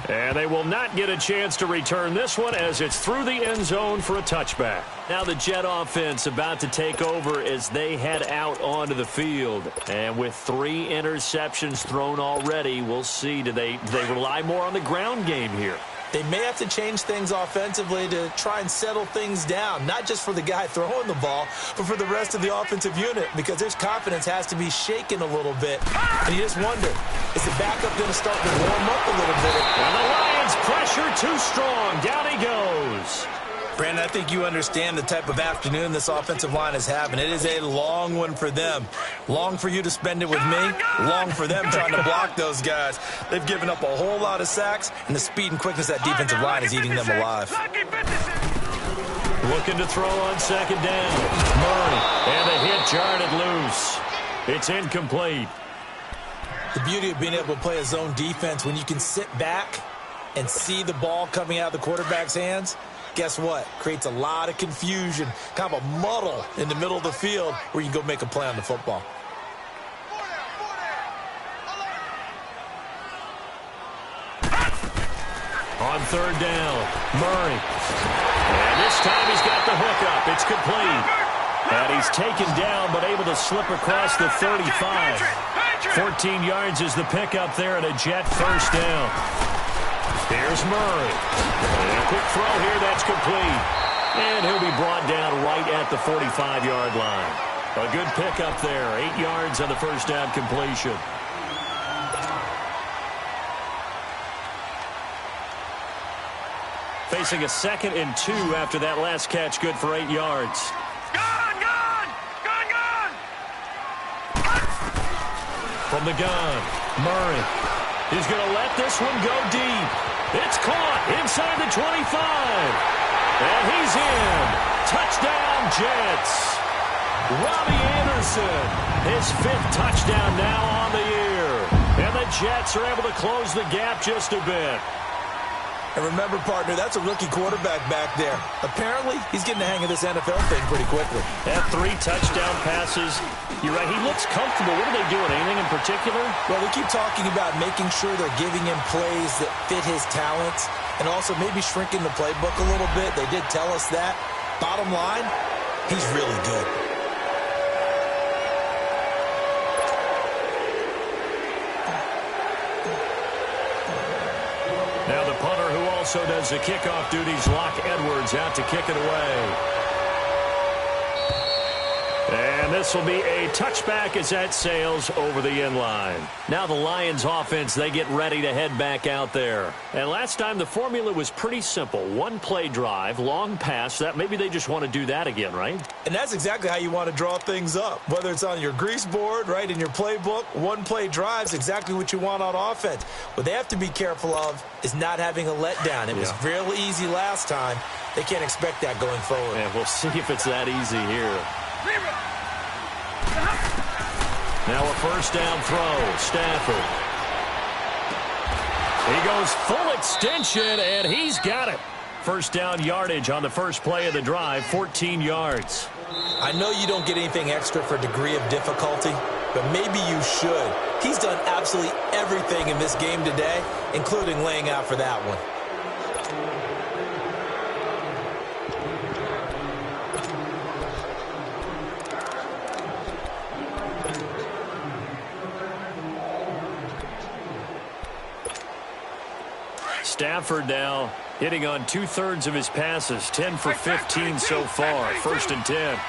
And they will not get a chance to return this one as it's through the end zone for a touchback. Now the Jet offense about to take over as they head out onto the field. And with 3 interceptions thrown already, we'll see, do they rely more on the ground game here? They may have to change things offensively to try and settle things down, not just for the guy throwing the ball, but for the rest of the offensive unit, because their confidence has to be shaken a little bit. And you just wonder, is the backup going to start to warm up a little bit? And the Lions pressure too strong. Down he goes. Brandon, I think you understand the type of afternoon this offensive line is having. It is a long one for them. Long for you to spend it with me. Long for them trying to block those guys. They've given up a whole lot of sacks, and the speed and quickness of that defensive line is eating them alive. Looking to throw on second down. Murray, and the hit jarred loose. It's incomplete. The beauty of being able to play a zone defense when you can sit back and see the ball coming out of the quarterback's hands, guess what? Creates a lot of confusion, kind of a muddle in the middle of the field where you can go make a play on the football. On third down, Murray. And this time he's got the hook up. It's complete. And he's taken down but able to slip across the 35. 14 yards is the pickup there and a Jet first down. Here's Murray. And a quick throw here, that's complete. And he'll be brought down right at the 45-yard line. A good pickup there, 8 yards on the first down completion. Facing a 2nd and 2 after that last catch, good for 8 yards. Gone! From the gun, Murray. He's going to let this one go deep. It's caught inside the 25. And he's in. Touchdown, Jets. Robbie Anderson, his 5th touchdown now on the year. And the Jets are able to close the gap just a bit. And remember, partner, that's a rookie quarterback back there. Apparently, he's getting the hang of this NFL thing pretty quickly. Had 3 touchdown passes. You're right, he looks comfortable. What are they doing, anything in particular? Well, we keep talking about making sure they're giving him plays that fit his talents and also maybe shrinking the playbook a little bit. They did tell us that. Bottom line, he's really good. Now the punter who also does the kickoff duties, Locke Edwards, out to kick it away. And this will be a touchback as that sails over the end line. Now the Lions offense, they get ready to head back out there. And last time the formula was pretty simple. 1-play drive, long pass. That maybe they just want to do that again, right? And that's exactly how you want to draw things up. Whether it's on your grease board, right, in your playbook, 1-play drive is exactly what you want on offense. What they have to be careful of is not having a letdown. It was real easy last time. They can't expect that going forward. And we'll see if it's that easy here. Now a first down throw, Stafford. He goes full extension, and he's got it. First down yardage on the first play of the drive, 14 yards. I know you don't get anything extra for degree of difficulty, but maybe you should. He's done absolutely everything in this game today, including laying out for that one. Stafford now hitting on 2/3 of his passes, 10 for 15 so far. First and 10.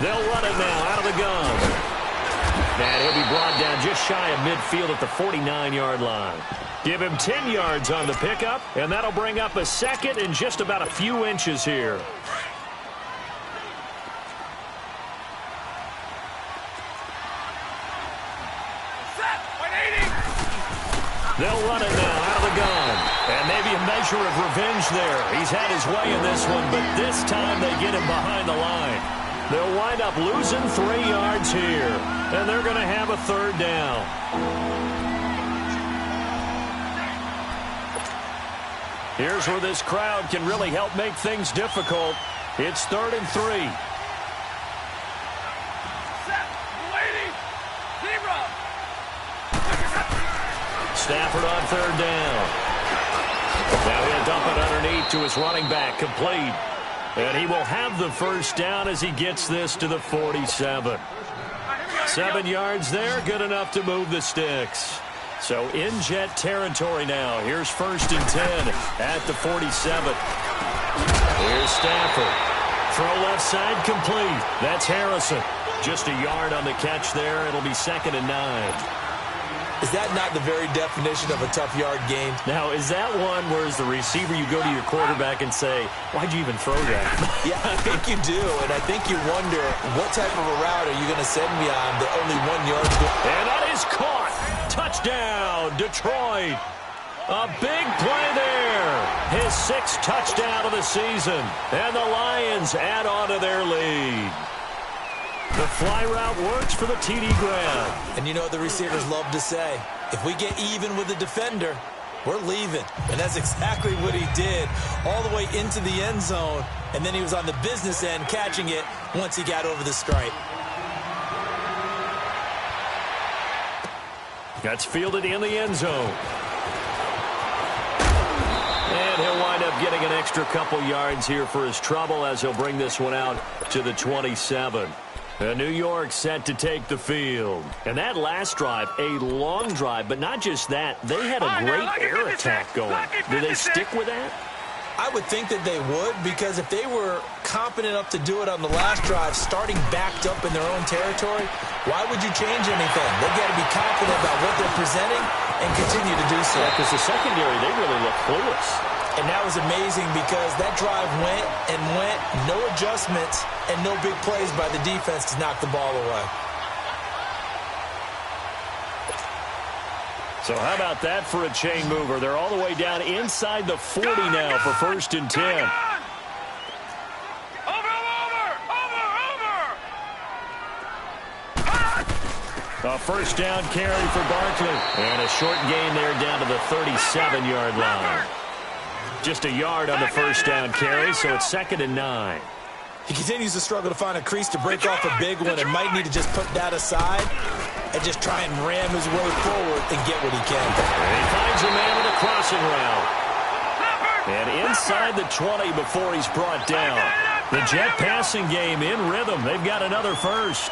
They'll run it now out of the gun. And he'll be brought down just shy of midfield at the 49-yard line. Give him 10 yards on the pickup, and that'll bring up a 2nd and just about a few inches here. They'll run it now out of the gun. And maybe a measure of revenge there. He's had his way in this one, but this time they get him behind the line. They'll wind up losing 3 yards here. And they're going to have a 3rd down. Here's where this crowd can really help make things difficult. It's 3rd and 3. Set. Lady. Zero. Stafford on 3rd down. Now he'll dump it underneath to his running back, complete. And he will have the first down as he gets this to the 47. 7 yards there, good enough to move the sticks. So in Jet territory now. Here's 1st and 10 at the 47. Here's Stafford. Throw left side, complete. That's Harrison. Just a yard on the catch there. It'll be 2nd and 9. Is that not the very definition of a tough yard gain? Now, is that one where as the receiver you go to your quarterback and say, why'd you even throw that? Yeah, I think you do, and I think you wonder what type of a route are you going to send me on that only 1 yard. And that is caught. Touchdown, Detroit. A big play there. His 6th touchdown of the season. And the Lions add on to their lead. The fly route works for the TD grab. And you know what the receivers love to say? If we get even with the defender, we're leaving. And that's exactly what he did, all the way into the end zone. And then he was on the business end catching it once he got over the stripe. That's fielded in the end zone. And he'll wind up getting an extra couple yards here for his trouble as he'll bring this one out to the 27. New York set to take the field. And that last drive, a long drive, but not just that. They had a great air attack going. Do they stick with that? I would think that they would, because if they were confident enough to do it on the last drive, starting backed up in their own territory, why would you change anything? They've got to be confident about what they're presenting and continue to do so. Because the secondary, they really look clueless. And that was amazing because that drive went and went, no adjustments, and no big plays by the defense to knock the ball away. So how about that for a chain mover? They're all the way down inside the 40 now for 1st and 10. A first down carry for Barkley. And a short gain there down to the 37-yard line. Just a yard on the first down carry, so it's 2nd and 9. He continues to struggle to find a crease to break off a big one and might need to just put that aside and just try and ram his way forward and get what he can. And he finds a man with a crossing route. And inside the 20 before he's brought down. The Jet passing game in rhythm. They've got another first.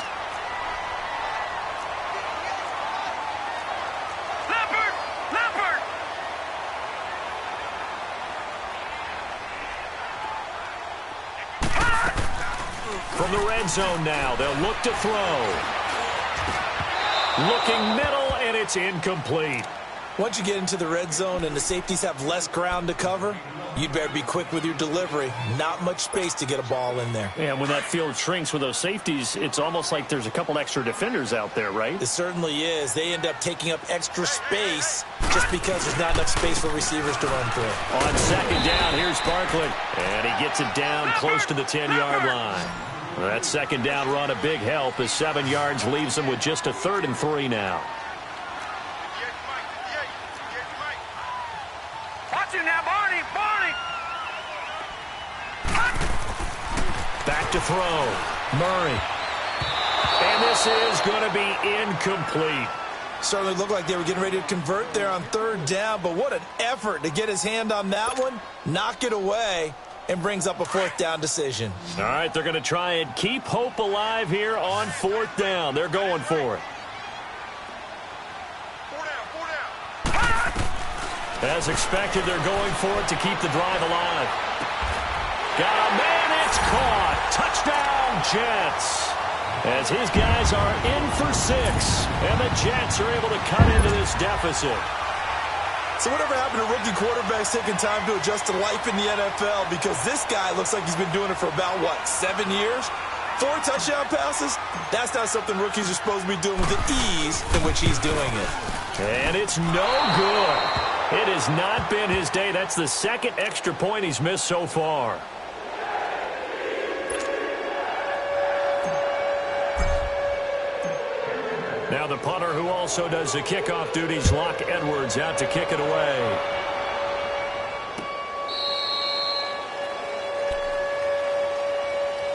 From the red zone now, they'll look to throw. Looking middle, and it's incomplete. Once you get into the red zone and the safeties have less ground to cover, you'd better be quick with your delivery. Not much space to get a ball in there. And when that field shrinks with those safeties, it's almost like there's a couple extra defenders out there, right? It certainly is. They end up taking up extra space just because there's not enough space for receivers to run through. On 2nd down, here's Barkley. And he gets it down close to the 10-yard line. That 2nd down run, a big help as 7 yards leaves him with just a 3rd and 3 now. Watch it now, Barney. Back to throw. Murray. And this is going to be incomplete. Certainly looked like they were getting ready to convert there on 3rd down, but what an effort to get his hand on that one, knock it away, and brings up a 4th down decision. All right, they're going to try and keep hope alive here on 4th down. They're going for it. As expected, they're going for it to keep the drive alive. Got a man, it's caught. Touchdown, Jets. As his guys are in for 6, and the Jets are able to cut into this deficit. So whatever happened to rookie quarterbacks taking time to adjust to life in the NFL? Because this guy looks like he's been doing it for about, 7 years? 4 touchdown passes? That's not something rookies are supposed to be doing with the ease in which he's doing it. And it's no good. It has not been his day. That's the 2nd extra point he's missed so far. Now the punter who also does the kickoff duties, Locke Edwards, out to kick it away.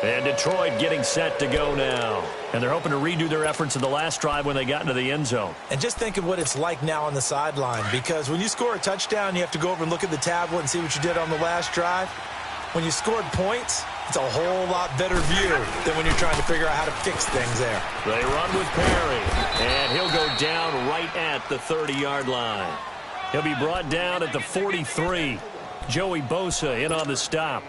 And Detroit getting set to go now. And they're hoping to redo their efforts in the last drive when they got into the end zone. And just think of what it's like now on the sideline, because when you score a touchdown, you have to go over and look at the tablet and see what you did on the last drive. When you scored points, it's a whole lot better view than when you're trying to figure out how to fix things there. They run with Perry, and he'll go down right at the 30-yard line. He'll be brought down at the 43. Joey Bosa in on the stop.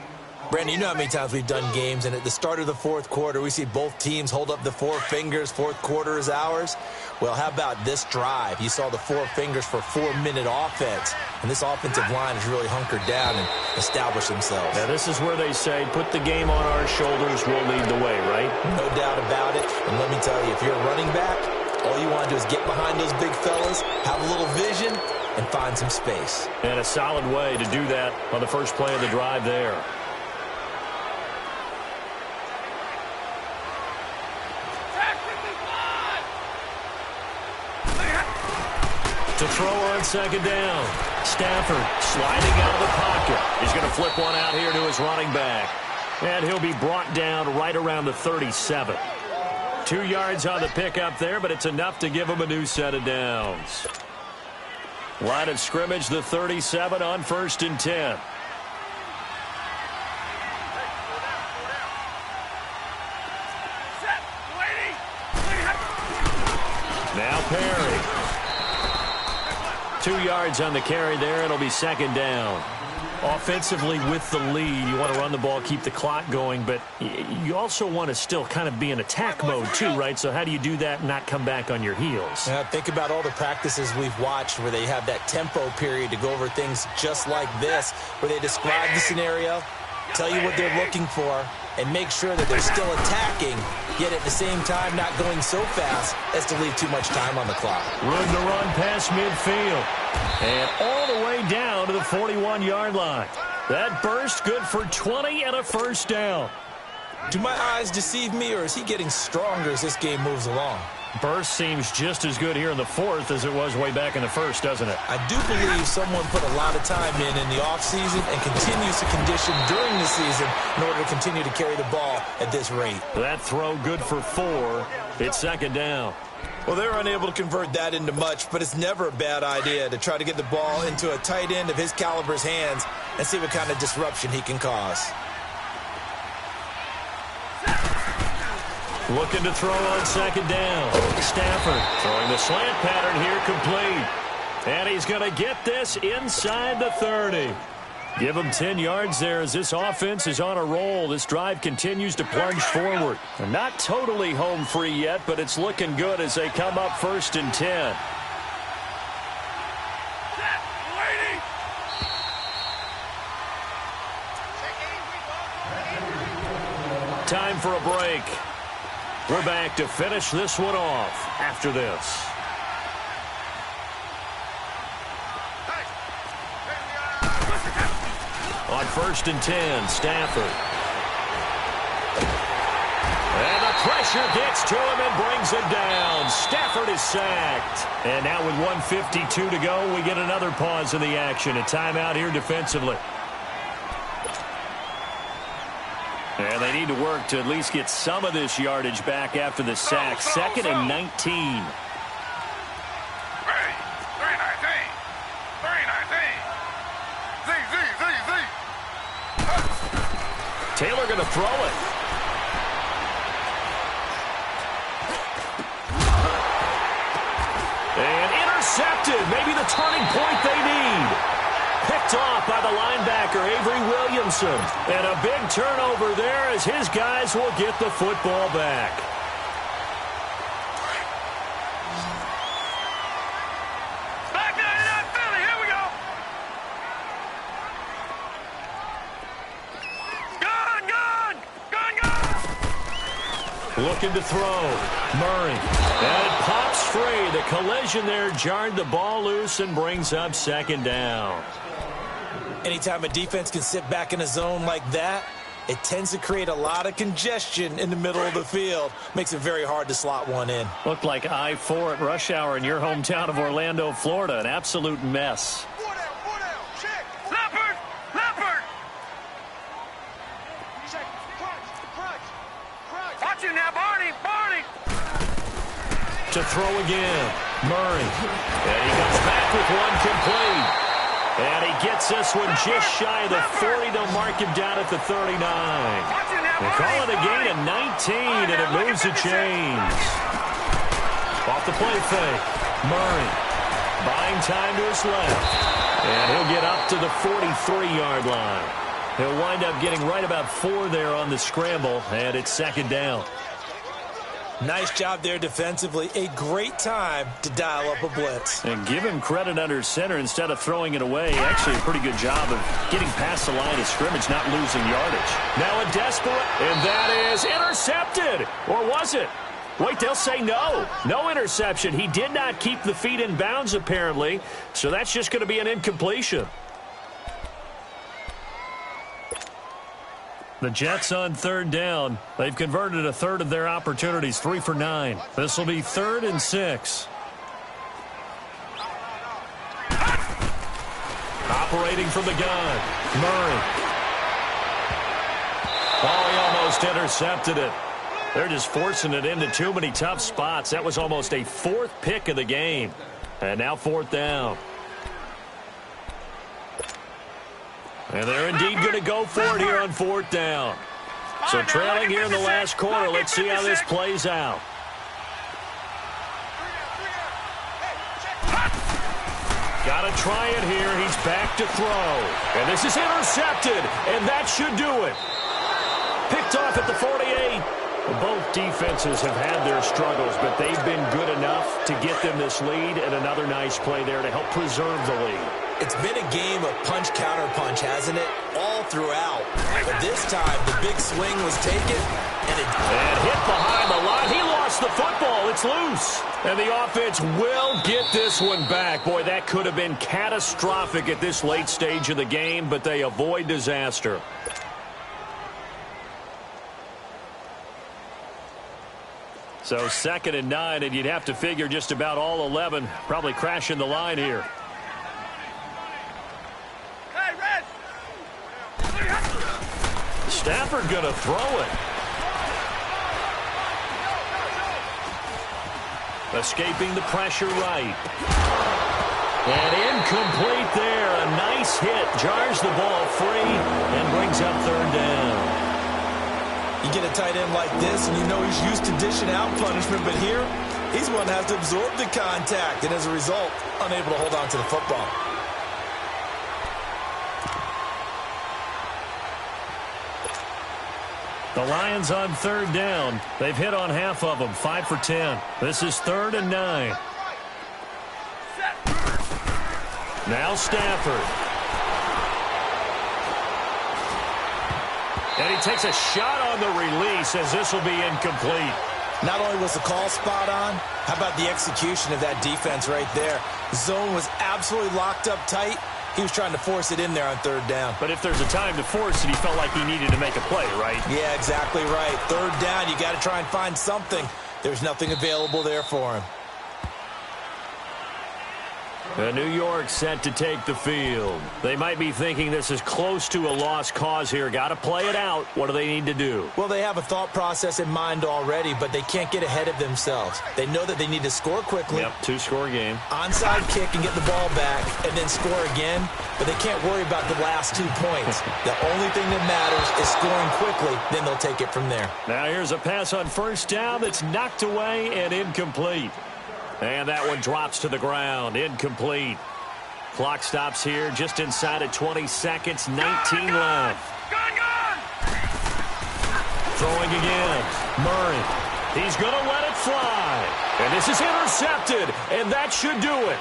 Brandon, you know how many times we've done games, and at the start of the fourth quarter, we see both teams hold up the four fingers, fourth quarter is ours. Well, how about this drive? You saw the four fingers for 4-minute offense, and this offensive line has really hunkered down and established themselves. Now, this is where they say, put the game on our shoulders, we'll lead the way, right? No doubt about it, and let me tell you, if you're a running back, all you want to do is get behind those big fellas, have a little vision, and find some space. And a solid way to do that on the first play of the drive there. To throw on second down. Stafford sliding out of the pocket. He's going to flip one out here to his running back. And he'll be brought down right around the 37. 2 yards on the pickup there, but it's enough to give him a new set of downs. Line of scrimmage, the 37 on 1st and 10. Now Perry. 2 yards on the carry there. It'll be second down. Offensively with the lead, you want to run the ball, keep the clock going, but you also want to still kind of be in attack mode too, right? So how do you do that and not come back on your heels? Now, think about all the practices we've watched where they have that tempo period to go over things just like this, where they describe the scenario, tell you what they're looking for, and make sure that they're still attacking, yet at the same time not going so fast as to leave too much time on the clock. Room to run past midfield. And all the way down to the 41-yard line. That burst good for 20 and a first down. Do my eyes deceive me, or is he getting stronger as this game moves along? Burst seems just as good here in the fourth as it was way back in the first, doesn't it? I do believe someone put a lot of time in the offseason and continues to condition during the season in order to continue to carry the ball at this rate. That throw good for 4. It's second down. Well, they're unable to convert that into much, but it's never a bad idea to try to get the ball into a tight end of his caliber's hands and see what kind of disruption he can cause. Looking to throw on second down. Stafford throwing the slant pattern here complete. And he's going to get this inside the 30. Give him 10 yards there as this offense is on a roll. This drive continues to plunge forward. They're not totally home free yet, but it's looking good as they come up 1st and 10. Time for a break. We're back to finish this one off after this. On 1st and 10, Stafford. And the pressure gets to him and brings him down. Stafford is sacked. And now with 1:52 to go, we get another pause in the action. A timeout here defensively. And they need to work to at least get some of this yardage back after the sack. 2nd and 19. Taylor going to throw it. And intercepted. Maybe the turning point they need. Picked off by the linebacker, Avery Williamson. And a big turnover there as his guys will get the football back. Looking to throw. Murray. And it pops free. The collision there jarred the ball loose and brings up 2nd down. Anytime a defense can sit back in a zone like that, it tends to create a lot of congestion in the middle of the field. Makes it very hard to slot one in. Looked like I-4 at rush hour in your hometown of Orlando, Florida. An absolute mess. to throw again. Murray. And he comes back with one complete. And he gets this one just shy of the 40. They'll mark him down at the 39. They call it a gain of 19, and it moves the chains. Off the play fake. Murray buying time to his left. And he'll get up to the 43-yard line. He'll wind up getting right about 4 there on the scramble, and it's second down. Nice job there defensively. A great time to dial up a blitz. And give him credit under center instead of throwing it away. Actually, a pretty good job of getting past the line of scrimmage, not losing yardage. Now a desperate, and that is intercepted. Or was it? Wait, they'll say no. No interception. He did not keep the feet in bounds, apparently. So that's just going to be an incompletion. The Jets on third down. They've converted a third of their opportunities, 3 for 9. This will be 3rd and 6. Operating from the gun, Murray. Oh, he almost intercepted it. They're just forcing it into too many tough spots. That was almost a 4th pick of the game. And now 4th down. And they're indeed going to go for it here on 4th down. So trailing here in the last quarter. Let's see how this plays out. Got to try it here. He's back to throw. And this is intercepted. And that should do it. Picked off at the 48. Both defenses have had their struggles, but they've been good enough to get them this lead. And another nice play there to help preserve the lead. It's been a game of punch-counter-punch, hasn't it? All throughout. But this time, the big swing was taken, and hit behind the line. He lost the football. It's loose. And the offense will get this one back. Boy, that could have been catastrophic at this late stage of the game, but they avoid disaster. So 2nd and 9, and you'd have to figure just about all 11 probably crashing the line here. Stafford going to throw it. Escaping the pressure right. And incomplete there. A nice hit. Jars the ball free and brings up 3rd down. You get a tight end like this, and you know he's used to dishing out punishment, but here, he's one that has to absorb the contact, and as a result, unable to hold on to the football. The Lions on 3rd down. They've hit on half of them, 5 for 10. This is 3rd and 9. Now Stafford. And he takes a shot on the release as this will be incomplete. Not only was the call spot on, how about the execution of that defense right there? Zone was absolutely locked up tight. He was trying to force it in there on 3rd down. But if there's a time to force it, he felt like he needed to make a play, right? Yeah, exactly right. 3rd down, you got to try and find something. There's nothing available there for him. New York set to take the field. They might be thinking this is close to a lost cause here. Got to play it out. What do they need to do? Well, they have a thought process in mind already, but they can't get ahead of themselves. They know that they need to score quickly. Yep, 2-score game. Onside kick and get the ball back and then score again, but they can't worry about the last 2 points. The only thing that matters is scoring quickly, then they'll take it from there. Now here's a pass on 1st down that's knocked away and incomplete. And that one drops to the ground. Incomplete. Clock stops here just inside of 20 seconds. 19 left. Throwing again. Murray. He's going to let it fly. And this is intercepted. And that should do it.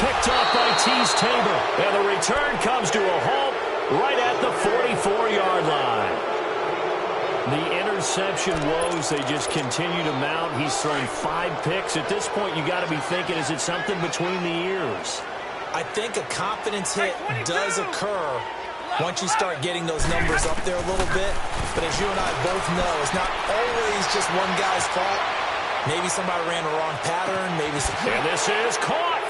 Picked off by Tease Tabor. And the return comes to a halt right at the 44-yard line. The interception woes, they just continue to mount. He's thrown 5 picks. At this point, you got to be thinking, is it something between the ears? I think a confidence hit does occur once you start getting those numbers up there a little bit. But as you and I both know, it's not always just one guy's fault. Maybe somebody ran the wrong pattern. And this is caught.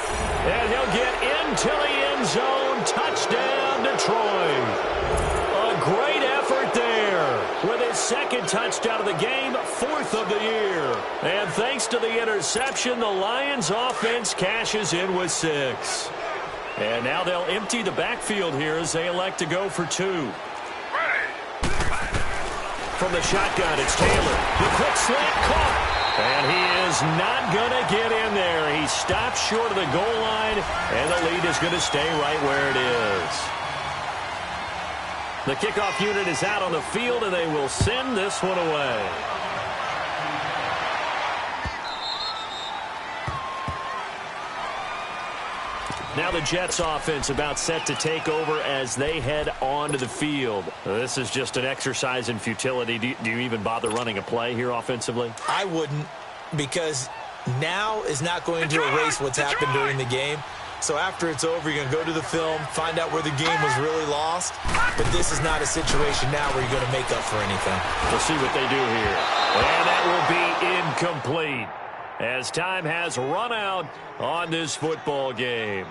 And he'll get into the end zone. Touchdown, Detroit. A great effort there with his his second touchdown of the game, 4th of the year. And thanks to the interception, the Lions offense cashes in with 6. And now they'll empty the backfield here as they elect to go for 2. From the shotgun, it's Taylor. The quick slant caught. And he is not going to get in there. He stops short of the goal line, and the lead is going to stay right where it is. The kickoff unit is out on the field, and they will send this one away. Now the Jets offense about set to take over as they head onto the field. This is just an exercise in futility. Do you even bother running a play here offensively? I wouldn't, because now is not going to erase what's happened during the game. So after it's over, you're going to go to the film, find out where the game was really lost. But this is not a situation now where you're going to make up for anything. We'll see what they do here. And that will be incomplete as time has run out on this football game.